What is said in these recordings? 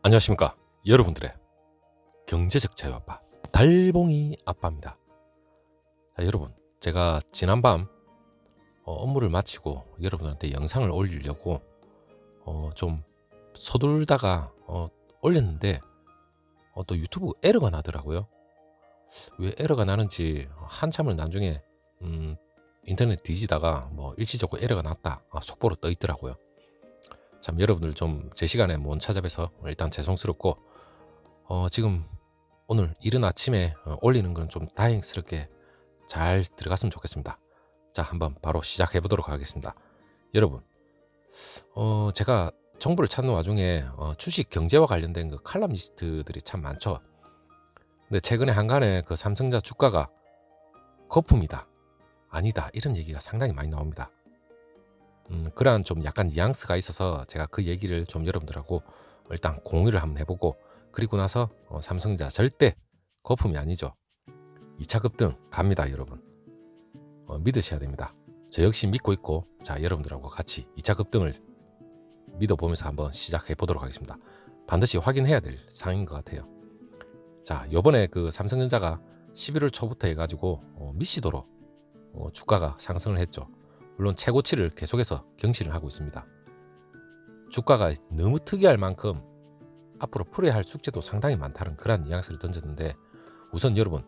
안녕하십니까 여러분들의 경제적 자유아빠 달봉이 아빠입니다. 자, 여러분, 제가 지난밤 업무를 마치고 여러분한테 영상을 올리려고 좀 서둘다가 올렸는데 또 유튜브 에러가 나더라고요. 왜 에러가 나는지 한참을 나중에 인터넷 뒤지다가 일시적으로 에러가 났다 속보로 떠 있더라고요. 참, 여러분들 좀 제 시간에 못 찾아뵈서 일단 죄송스럽고 지금 오늘 이른 아침에 올리는 건 좀 다행스럽게 잘 들어갔으면 좋겠습니다. 자, 한번 바로 시작해 보도록 하겠습니다. 여러분, 제가 정보를 찾는 와중에 주식 경제와 관련된 그 칼럼니스트들이 참 많죠. 근데 최근에 한간에 그 삼성전자 주가가 거품이다, 아니다, 이런 얘기가 상당히 많이 나옵니다. 그러한 좀 약간 뉘앙스가 있어서 제가 그 얘기를 좀 여러분들하고 일단 공유를 한번 해보고, 그리고 나서 삼성전자 절대 거품이 아니죠. 2차 급등 갑니다, 여러분. 믿으셔야 됩니다. 저 역시 믿고 있고, 자, 여러분들하고 같이 2차 급등을 믿어보면서 한번 시작해 보도록 하겠습니다. 반드시 확인해야 될 사항인 것 같아요. 자, 요번에 그 삼성전자가 11월 초부터 해가지고 미시도로 주가가 상승을 했죠. 물론 최고치를 계속해서 경신을 하고 있습니다. 주가가 너무 특이할 만큼 앞으로 풀어야 할 숙제도 상당히 많다는 그런 뉘앙스를 던졌는데, 우선 여러분,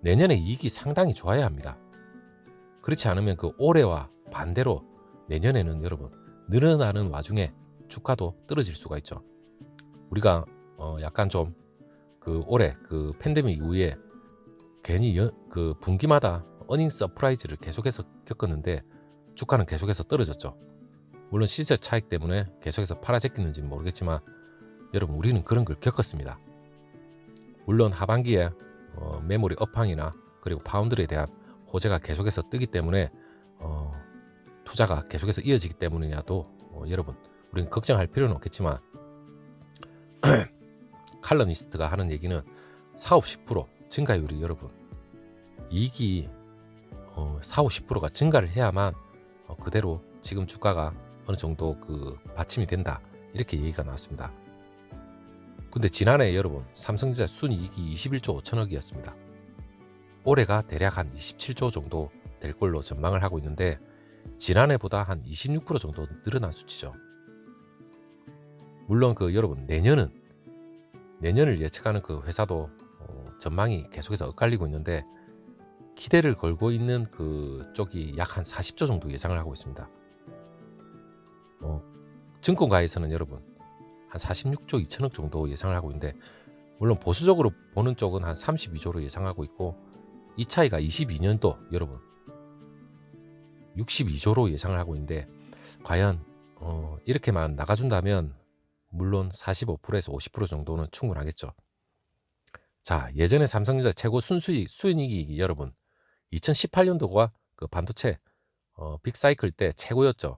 내년에 이익이 상당히 좋아야 합니다. 그렇지 않으면 그 올해와 반대로 내년에는 여러분 늘어나는 와중에 주가도 떨어질 수가 있죠. 우리가 약간 좀 그 올해 그 팬데믹 이후에 괜히 그 분기마다 어닝 서프라이즈를 계속해서 겪었는데 주가는 계속해서 떨어졌죠. 물론 시세 차익 때문에 계속해서 팔아제끼는지는 모르겠지만 여러분, 우리는 그런 걸 겪었습니다. 물론 하반기에 메모리 업황이나 그리고 파운드에 대한 호재가 계속해서 뜨기 때문에 투자가 계속해서 이어지기 때문이냐도 여러분, 우리는 걱정할 필요는 없겠지만 칼럼니스트가 하는 얘기는 사업 10% 증가율이 여러분, 이익이 4, 50%가 증가를 해야만 그대로 지금 주가가 어느 정도 그 받침이 된다, 이렇게 얘기가 나왔습니다. 근데 지난해 여러분 삼성전자 순이익이 21조 5천억이었습니다. 올해가 대략 한 27조 정도 될 걸로 전망을 하고 있는데 지난해보다 한 26% 정도 늘어난 수치죠. 물론 그 여러분 내년을 예측하는 그 회사도 전망이 계속해서 엇갈리고 있는데 기대를 걸고 있는 그 쪽이 약 한 40조 정도 예상을 하고 있습니다. 증권가에서는 여러분 한 46조 2천억 정도 예상을 하고 있는데, 물론 보수적으로 보는 쪽은 한 32조로 예상하고 있고, 이 차이가 22년도 여러분 62조로 예상을 하고 있는데, 과연 이렇게만 나가준다면 물론 45%에서 50% 정도는 충분하겠죠. 자, 예전에 삼성전자 최고 순수익이 여러분 2018년도가 그 반도체 빅사이클 때 최고였죠.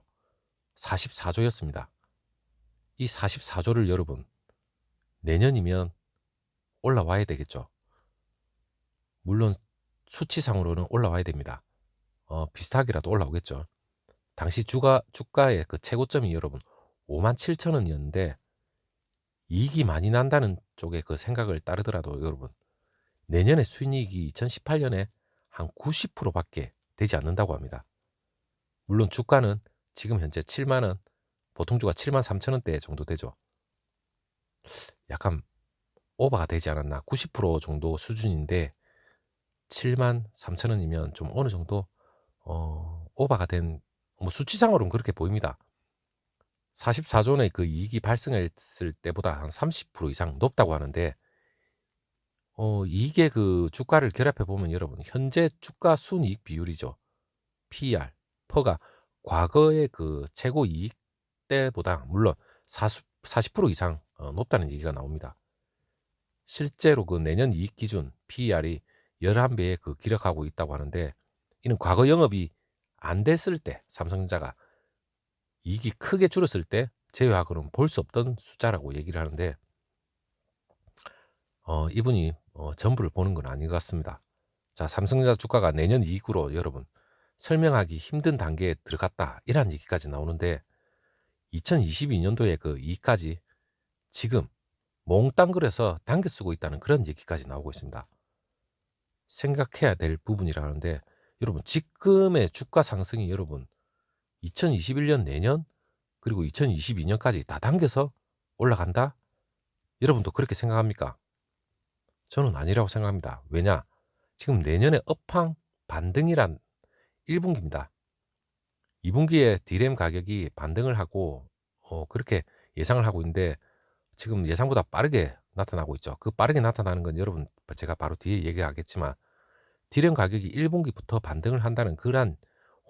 44조였습니다. 이 44조를 여러분 내년이면 올라와야 되겠죠. 물론 수치상으로는 올라와야 됩니다. 비슷하게라도 올라오겠죠. 당시 주가의 그 최고점이 여러분 57,000원이었는데 이익이 많이 난다는 쪽에 그 생각을 따르더라도 여러분, 내년에 순이익이 2018년에 한 90%밖에 되지 않는다고 합니다. 물론 주가는 지금 현재 7만원, 보통 주가 73,000원대 정도 되죠. 약간 오버가 되지 않았나. 90% 정도 수준인데 73,000원이면 좀 어느 정도 오버가 된, 수치상으로는 그렇게 보입니다. 44조의 그 이익이 발생했을 때보다 한 30% 이상 높다고 하는데, 이게 그 주가를 결합해 보면 여러분 현재 주가 순이익 비율이죠. PER, 퍼가 과거의 그 최고 이익 때보다 물론 40% 이상 높다는 얘기가 나옵니다. 실제로 그 내년 이익 기준 PER이 11배에 그 기록하고 있다고 하는데, 이는 과거 영업이 안 됐을 때 삼성전자가 이익이 크게 줄었을 때 제외하고는 볼 수 없던 숫자라고 얘기를 하는데, 이분이 전부를 보는 건 아닌 것 같습니다. 자, 삼성전자 주가가 내년 이익으로 여러분 설명하기 힘든 단계에 들어갔다, 이런 얘기까지 나오는데 2022년도에 그 이익까지 지금 몽땅 그래서 당겨 쓰고 있다는 그런 얘기까지 나오고 있습니다. 생각해야 될 부분이라는데 여러분 지금의 주가 상승이 여러분 2021년 내년 그리고 2022년까지 다 당겨서 올라간다? 여러분도 그렇게 생각합니까? 저는 아니라고 생각합니다. 왜냐? 지금 내년에 업황 반등이란 1분기입니다. 2분기에 디램 가격이 반등을 하고 그렇게 예상을 하고 있는데 지금 예상보다 빠르게 나타나고 있죠. 그 빠르게 나타나는 건 여러분 제가 바로 뒤에 얘기하겠지만 디램 가격이 1분기부터 반등을 한다는 그러한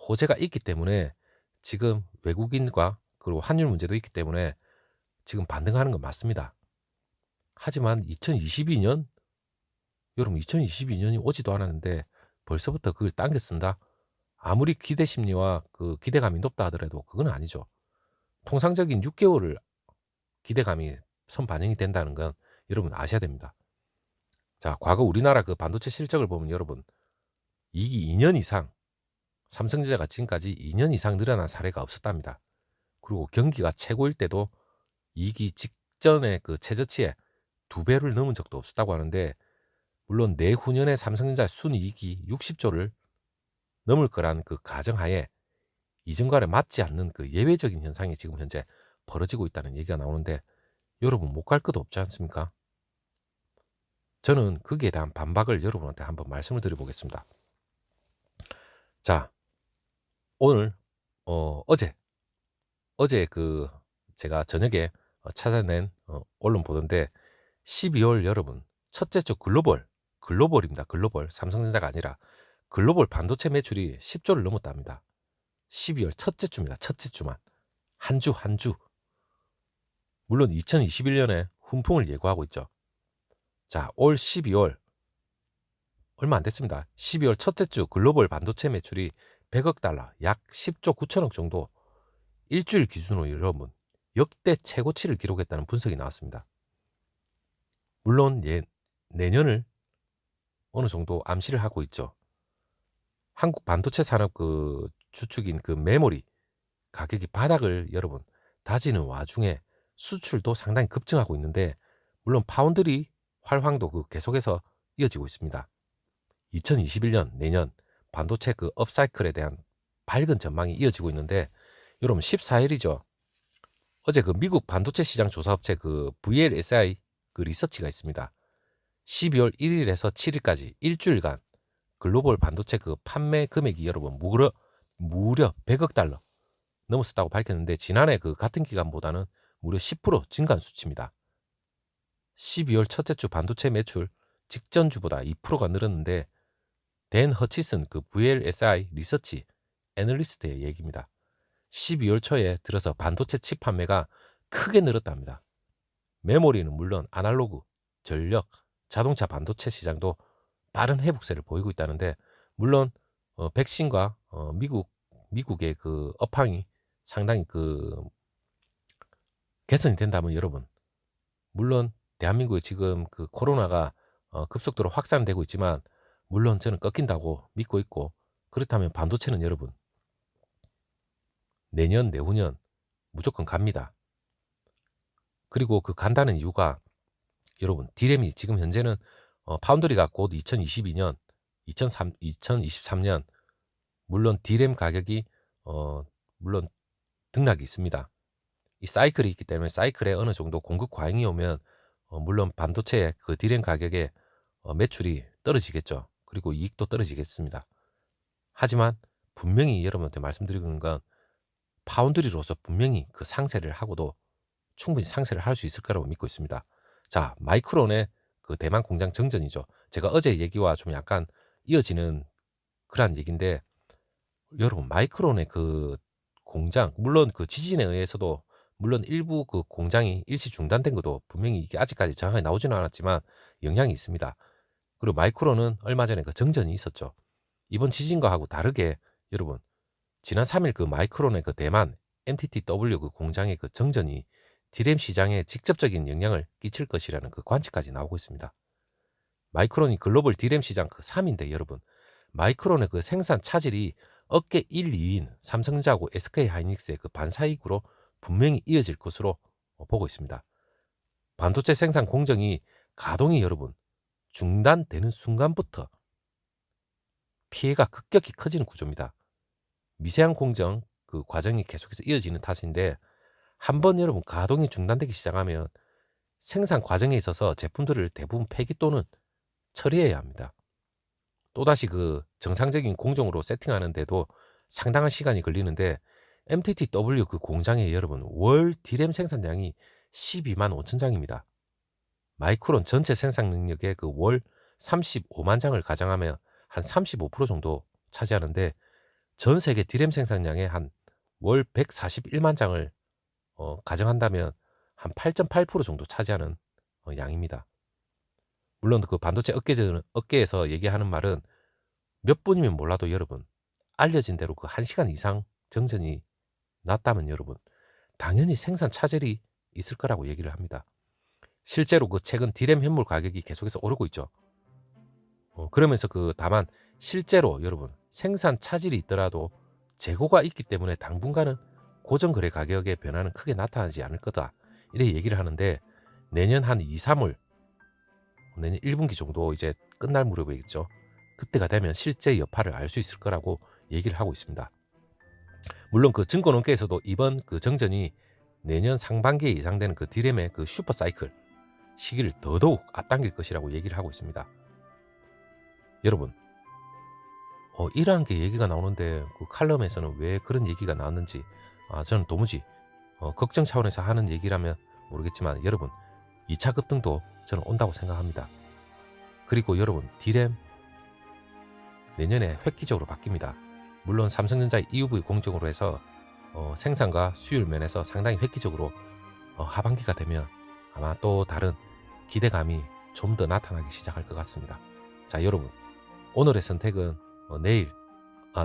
호재가 있기 때문에 지금 외국인과 그리고 환율 문제도 있기 때문에 지금 반등하는 건 맞습니다. 하지만 2022년 여러분 2022년이 오지도 않았는데 벌써부터 그걸 당겨 쓴다? 아무리 기대 심리와 그 기대감이 높다 하더라도 그건 아니죠. 통상적인 6개월을 기대감이 선 반영이 된다는 건 여러분 아셔야 됩니다. 자, 과거 우리나라 그 반도체 실적을 보면 여러분 이익이 2년 이상 삼성전자가 지금까지 2년 이상 늘어난 사례가 없었답니다. 그리고 경기가 최고일 때도 이익이 직전의 그 최저치에 2배를 넘은 적도 없었다고 하는데 물론 내후년에 삼성전자 순이익이 60조를 넘을 거란 그 가정하에 이전과는 맞지 않는 그 예외적인 현상이 지금 현재 벌어지고 있다는 얘기가 나오는데 여러분 못 갈 것도 없지 않습니까? 저는 거기에 대한 반박을 여러분한테 한번 말씀을 드려보겠습니다. 자, 오늘 어제 그 제가 저녁에 찾아낸 언론 보던데 12월 여러분 첫째 주 글로벌입니다. 글로벌 삼성전자가 아니라 글로벌 반도체 매출이 10조를 넘었답니다. 12월 첫째 주입니다. 첫째 주만 한 주. 물론 2021년에 훈풍을 예고하고 있죠. 자, 올 12월 얼마 안 됐습니다. 12월 첫째 주 글로벌 반도체 매출이 100억 달러, 약 10조 9천억 정도 일주일 기준으로 여러분 역대 최고치를 기록했다는 분석이 나왔습니다. 물론 내년을 어느 정도 암시를 하고 있죠. 한국 반도체 산업 그 주축인 그 메모리 가격이 바닥을 여러분 다지는 와중에 수출도 상당히 급증하고 있는데 물론 파운드리 활황도 그 계속해서 이어지고 있습니다. 2021년 내년 반도체 그 업사이클에 대한 밝은 전망이 이어지고 있는데 여러분 14일이죠. 어제 그 미국 반도체 시장 조사업체 그 VLSI 그 리서치가 있습니다. 12월 1일에서 7일까지 일주일간 글로벌 반도체 그 판매 금액이 여러분 무려 100억 달러 넘었다고 밝혔는데 지난해 그 같은 기간보다는 무려 10% 증가한 수치입니다. 12월 첫째 주 반도체 매출 직전 주보다 2%가 늘었는데 댄 허치슨 그 VLSI 리서치 애널리스트의 얘기입니다. 12월 초에 들어서 반도체 칩 판매가 크게 늘었답니다. 메모리는 물론 아날로그, 전력, 자동차 반도체 시장도 빠른 회복세를 보이고 있다는데 물론 백신과 미국의 그 업황이 상당히 그 개선이 된다면 여러분 물론 대한민국에 지금 그 코로나가 급속도로 확산되고 있지만 물론 저는 꺾인다고 믿고 있고 그렇다면 반도체는 여러분 내년 내후년 무조건 갑니다. 그리고 그 간다는 이유가 여러분 디램이 지금 현재는 파운드리가 곧 2022년 2023년 물론 디램 가격이 물론 등락이 있습니다. 이 사이클이 있기 때문에 사이클에 어느 정도 공급 과잉이 오면 물론 반도체의 그 디램 가격의 매출이 떨어지겠죠. 그리고 이익도 떨어지겠습니다. 하지만 분명히 여러분한테 말씀드리는 건 파운드리로서 분명히 그 상세를 하고도 충분히 상세를 할 수 있을 거라고 믿고 있습니다. 자, 마이크론의 그 대만 공장 정전이죠. 제가 어제 얘기와 좀 약간 이어지는 그러한 얘기인데 여러분 마이크론의 그 공장 물론 그 지진에 의해서도 물론 일부 그 공장이 일시 중단된 것도 분명히 이게 아직까지 정확하게 나오지는 않았지만 영향이 있습니다. 그리고 마이크론은 얼마 전에 그 정전이 있었죠. 이번 지진과 하고 다르게 여러분 지난 3일 그 마이크론의 그 대만 MTTW 그 공장의 그 정전이 디램 시장에 직접적인 영향을 끼칠 것이라는 그 관측까지 나오고 있습니다. 마이크론이 글로벌 디램 시장 그 3인데 여러분 마이크론의 그 생산 차질이 업계 1, 2인 삼성전자하고 SK 하이닉스의 그 반사이익으로 분명히 이어질 것으로 보고 있습니다. 반도체 생산 공정이 가동이 여러분 중단되는 순간부터 피해가 급격히 커지는 구조입니다. 미세한 공정 그 과정이 계속해서 이어지는 탓인데 한번 여러분 가동이 중단되기 시작하면 생산 과정에 있어서 제품들을 대부분 폐기 또는 처리해야 합니다. 또다시 그 정상적인 공정으로 세팅하는데도 상당한 시간이 걸리는데 MTTW 그 공장에 여러분 월 D램 생산량이 12만 5천 장입니다. 마이크론 전체 생산 능력의 그 월 35만 장을 가정하면 한 35% 정도 차지하는데 전 세계 D램 생산량의 한 월 141만 장을 가정한다면 한 8.8% 정도 차지하는 양입니다. 물론 그 반도체 업계에서 얘기하는 말은 몇 분이면 몰라도 여러분 알려진 대로 그 1시간 이상 정전이 났다면 여러분 당연히 생산 차질이 있을 거라고 얘기를 합니다. 실제로 그 최근 D램 현물 가격이 계속해서 오르고 있죠. 그러면서 그 다만 실제로 여러분 생산 차질이 있더라도 재고가 있기 때문에 당분간은 고정 거래 가격의 변화는 크게 나타나지 않을 거다. 이렇게 얘기를 하는데 내년 한 2, 3월 내년 1분기 정도 이제 끝날 무렵이겠죠. 그때가 되면 실제 여파를 알 수 있을 거라고 얘기를 하고 있습니다. 물론 그 증권업계에서도 이번 그 정전이 내년 상반기에 예상되는 그 D램의 그 슈퍼 사이클 시기를 더더욱 앞당길 것이라고 얘기를 하고 있습니다. 여러분 이러한 게 얘기가 나오는데 그 칼럼에서는 왜 그런 얘기가 나왔는지 저는 도무지 걱정 차원에서 하는 얘기라면 모르겠지만 여러분 2차 급등도 저는 온다고 생각합니다. 그리고 여러분 D램 내년에 획기적으로 바뀝니다. 물론 삼성전자의 EUV 공정으로 해서 생산과 수율 면에서 상당히 획기적으로 하반기가 되면 아마 또 다른 기대감이 좀 더 나타나기 시작할 것 같습니다. 자 여러분 오늘의 선택은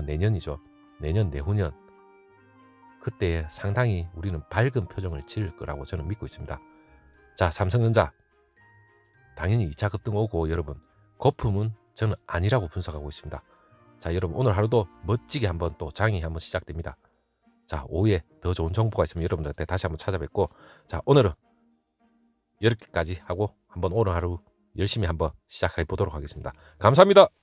내년이죠. 내년 내후년 그때 상당히 우리는 밝은 표정을 지을 거라고 저는 믿고 있습니다. 자 삼성전자 당연히 2차 급등 오고 여러분 거품은 저는 아니라고 분석하고 있습니다. 자 여러분 오늘 하루도 멋지게 한번 또 장이 한번 시작됩니다. 자 오후에 더 좋은 정보가 있으면 여러분들한테 다시 한번 찾아뵙고 자 오늘은 이렇게까지 하고 한번 오늘 하루 열심히 한번 시작해 보도록 하겠습니다. 감사합니다.